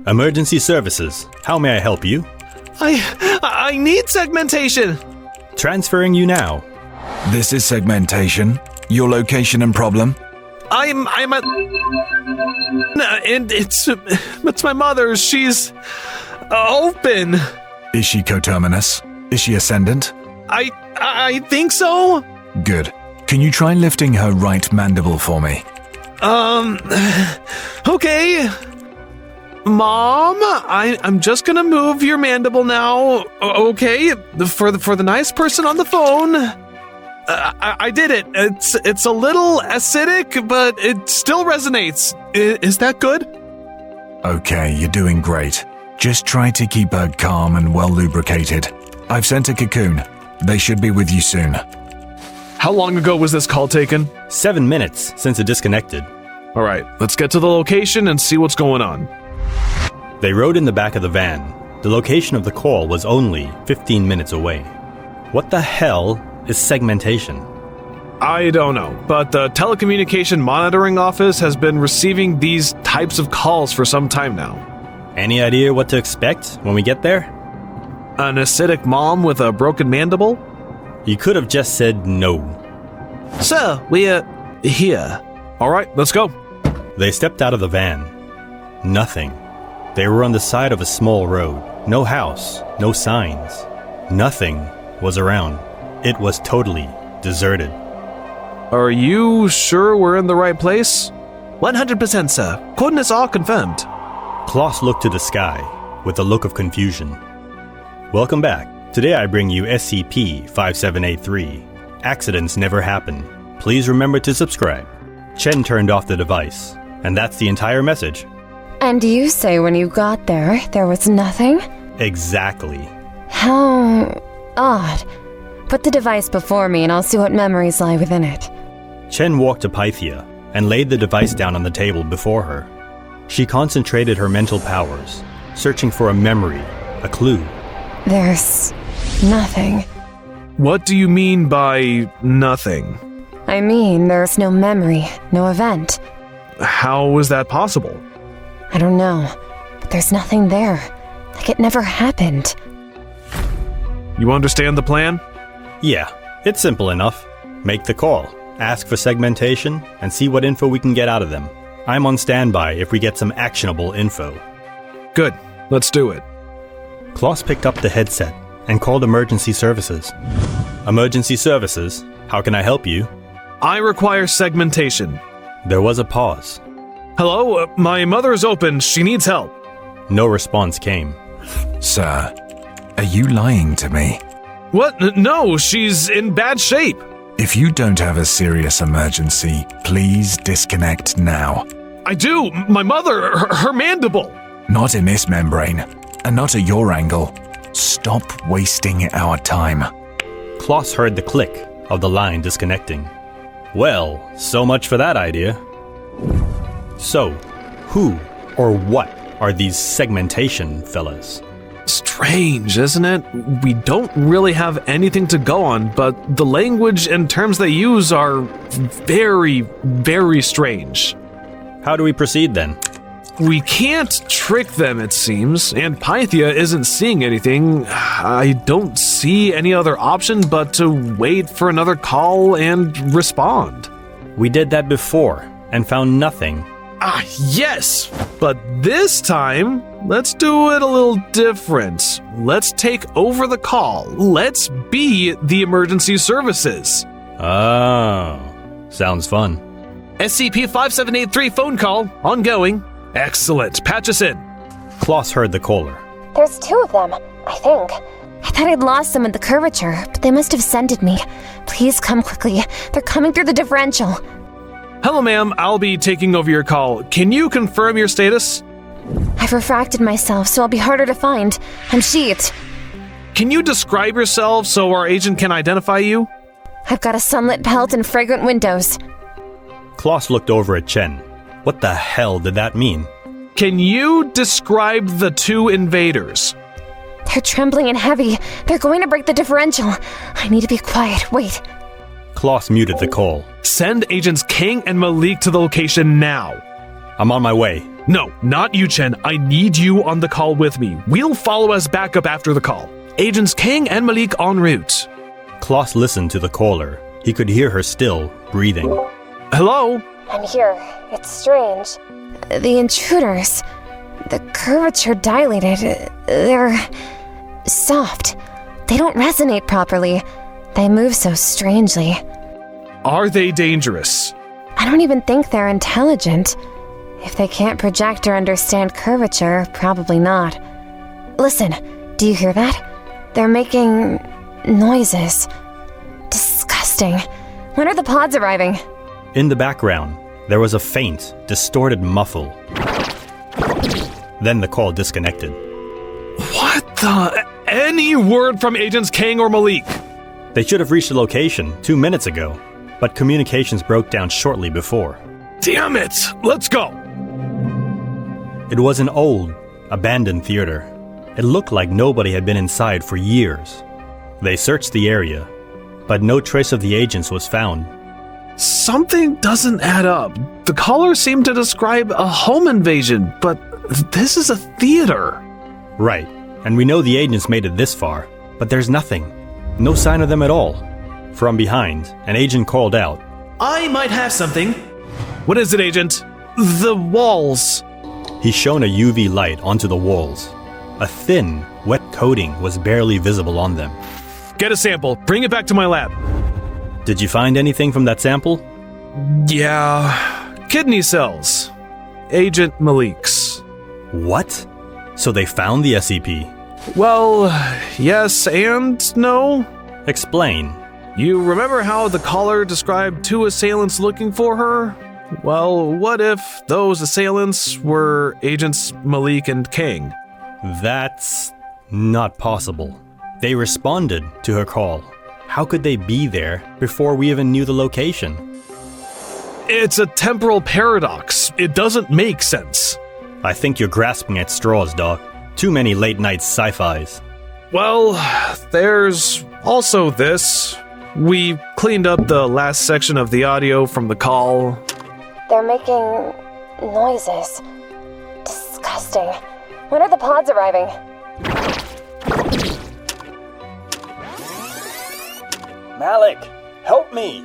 Emergency services. How may I help you? I need segmentation. Transferring you now. This is segmentation. Your location and problem? I'm at... And it's my mother. She's open. Is she coterminous? Is she ascendant? I think so. Good. Can you try lifting her right mandible for me? Okay. Mom, I'm just gonna move your mandible now. Okay, for the nice person on the phone. I did it. It's a little acidic, but it still resonates. Is that good? Okay, you're doing great. Just try to keep her calm and well lubricated. I've sent a cocoon. They should be with you soon. How long ago was this call taken? 7 minutes since it disconnected. All right, let's get to the location and see what's going on. They rode in the back of the van. The location of the call was only 15 minutes away. What the hell is segmentation? I don't know, but the telecommunication monitoring office has been receiving these types of calls for some time now. Any idea what to expect when we get there? An acidic mom with a broken mandible? You could have just said no. Sir, we're here. All right, let's go. They stepped out of the van. Nothing. They were on the side of a small road. No house, no signs. Nothing was around. It was totally deserted. Are you sure we're in the right place? 100%, sir. Coordinates are confirmed. Kloss looked to the sky with a look of confusion. Welcome back. Today I bring you SCP-5783. Accidents never happen. Please remember to subscribe. Chen turned off the device, and that's the entire message. And you say when you got there was nothing? Exactly. How odd. Put the device before me and I'll see what memories lie within it. Chen walked to Pythia and laid the device down on the table before her. She concentrated her mental powers, searching for a memory, a clue. There's nothing. What do you mean by nothing? I mean, there's no memory, no event. How is that possible? I don't know, but there's nothing there. Like it never happened. You understand the plan? Yeah, it's simple enough. Make the call, ask for segmentation, and see what info we can get out of them. I'm on standby if we get some actionable info. Good, let's do it. Kloss picked up the headset and called emergency services. Emergency services, how can I help you? I require segmentation. There was a pause. Hello, my mother is open. She needs help. No response came. Sir, are you lying to me? What? No, she's in bad shape. If you don't have a serious emergency, please disconnect now. I do. My mother, her mandible. Not in this membrane, and not at your angle. Stop wasting our time. Kloss heard the click of the line disconnecting. Well, so much for that idea. So, who or what are these segmentation fellas? Strange, isn't it? We don't really have anything to go on, but the language and terms they use are very, very strange. How do we proceed then? We can't trick them, it seems, and Pythia isn't seeing anything. I don't see any other option but to wait for another call and respond. We did that before and found nothing. Yes, but this time, let's do it a little different. Let's take over the call. Let's be the emergency services. Oh, sounds fun. SCP-5783 phone call, ongoing. Excellent, patch us in. Kloss heard the caller. There's 2 of them, I think. I thought I'd lost them at the curvature, but they must have scented me. Please come quickly. They're coming through the differential. Hello, ma'am. I'll be taking over your call. Can you confirm your status? I've refracted myself, so I'll be harder to find. I'm sheathed. Can you describe yourself so our agent can identify you? I've got a sunlit pelt and fragrant windows. Kloss looked over at Chen. What the hell did that mean? Can you describe the 2 invaders? They're trembling and heavy. They're going to break the differential. I need to be quiet. Wait. Kloss muted the call. Send agents King and Malik to the location now. I'm on my way. No, not you, Chen. I need you on the call with me. We'll follow as backup after the call. Agents King and Malik en route. Kloss listened to the caller. He could hear her still breathing. Hello? I'm here. It's strange. The intruders. The curvature dilated. They're soft. They don't resonate properly. They move so strangely. Are they dangerous? I don't even think they're intelligent. If they can't project or understand curvature, probably not. Listen, do you hear that? They're making noises. Disgusting. When are the pods arriving? In the background, there was a faint, distorted muffle. Then the call disconnected. What the? Any word from Agents King or Malik? They should have reached the location 2 minutes ago, but communications broke down shortly before. Damn it! Let's go! It was an old, abandoned theater. It looked like nobody had been inside for years. They searched the area, but no trace of the agents was found. Something doesn't add up. The caller seemed to describe a home invasion, but this is a theater. Right, and we know the agents made it this far, but there's nothing. No sign of them at all. From behind, an agent called out. I might have something. What is it, Agent? The walls. He shone a UV light onto the walls. A thin, wet coating was barely visible on them. Get a sample. Bring it back to my lab. Did you find anything from that sample? Yeah. Kidney cells. Agent Malik's. What? So they found the SCP? Well, yes and no. Explain. You remember how the caller described 2 assailants looking for her? Well, what if those assailants were Agents Malik and King? That's not possible. They responded to her call. How could they be there before we even knew the location? It's a temporal paradox. It doesn't make sense. I think you're grasping at straws, Doc. Too many late-night sci-fis. Well, there's also this. We cleaned up the last section of the audio from the call. They're making noises. Disgusting. When are the pods arriving? Malik, help me!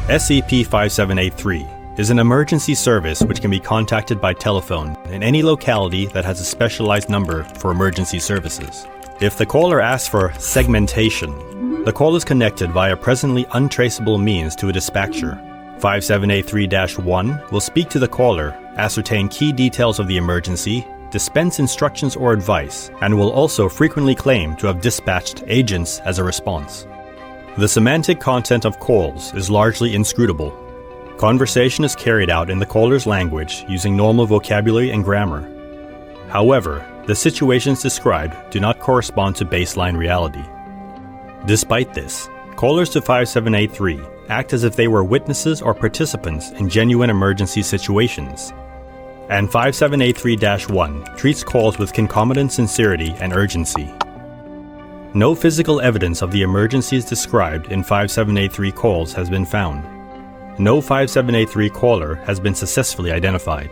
SCP-5783 is an emergency service which can be contacted by telephone in any locality that has a specialized number for emergency services. If the caller asks for segmentation, the call is connected via presently untraceable means to a dispatcher. 5783-1 will speak to the caller, ascertain key details of the emergency, dispense instructions or advice, and will also frequently claim to have dispatched agents as a response. The semantic content of calls is largely inscrutable. Conversation is carried out in the caller's language using normal vocabulary and grammar. However, the situations described do not correspond to baseline reality. Despite this, callers to 5783 act as if they were witnesses or participants in genuine emergency situations. And 5783-1 treats calls with concomitant sincerity and urgency. No physical evidence of the emergencies described in 5783 calls has been found. No 5783 caller has been successfully identified.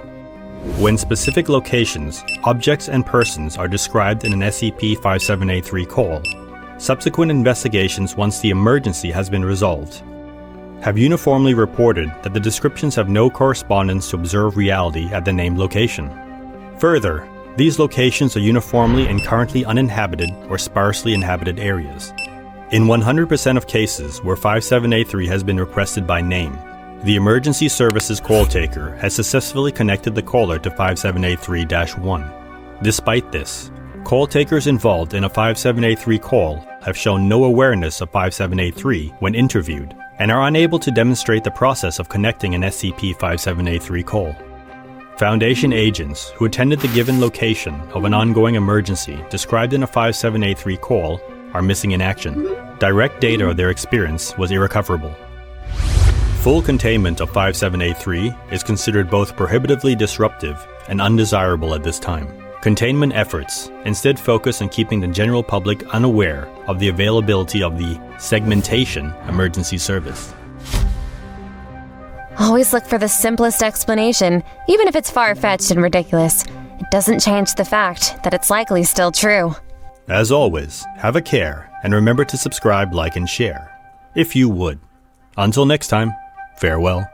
When specific locations, objects, and persons are described in an SCP-5783 call, subsequent investigations once the emergency has been resolved have uniformly reported that the descriptions have no correspondence to observed reality at the named location. Further, these locations are uniformly in currently uninhabited or sparsely inhabited areas. In 100% of cases where 5783 has been requested by name, the emergency services call taker has successfully connected the caller to 5783-1. Despite this, call takers involved in a 5783 call have shown no awareness of 5783 when interviewed and are unable to demonstrate the process of connecting an SCP-5783 call. Foundation agents who attended the given location of an ongoing emergency described in a 5783 call are missing in action. Direct data of their experience was irrecoverable. Full containment of 5783 is considered both prohibitively disruptive and undesirable at this time. Containment efforts instead focus on keeping the general public unaware of the availability of the segmentation emergency service. Always look for the simplest explanation, even if it's far-fetched and ridiculous. It doesn't change the fact that it's likely still true. As always, have a care and remember to subscribe, like, and share, if you would. Until next time, farewell.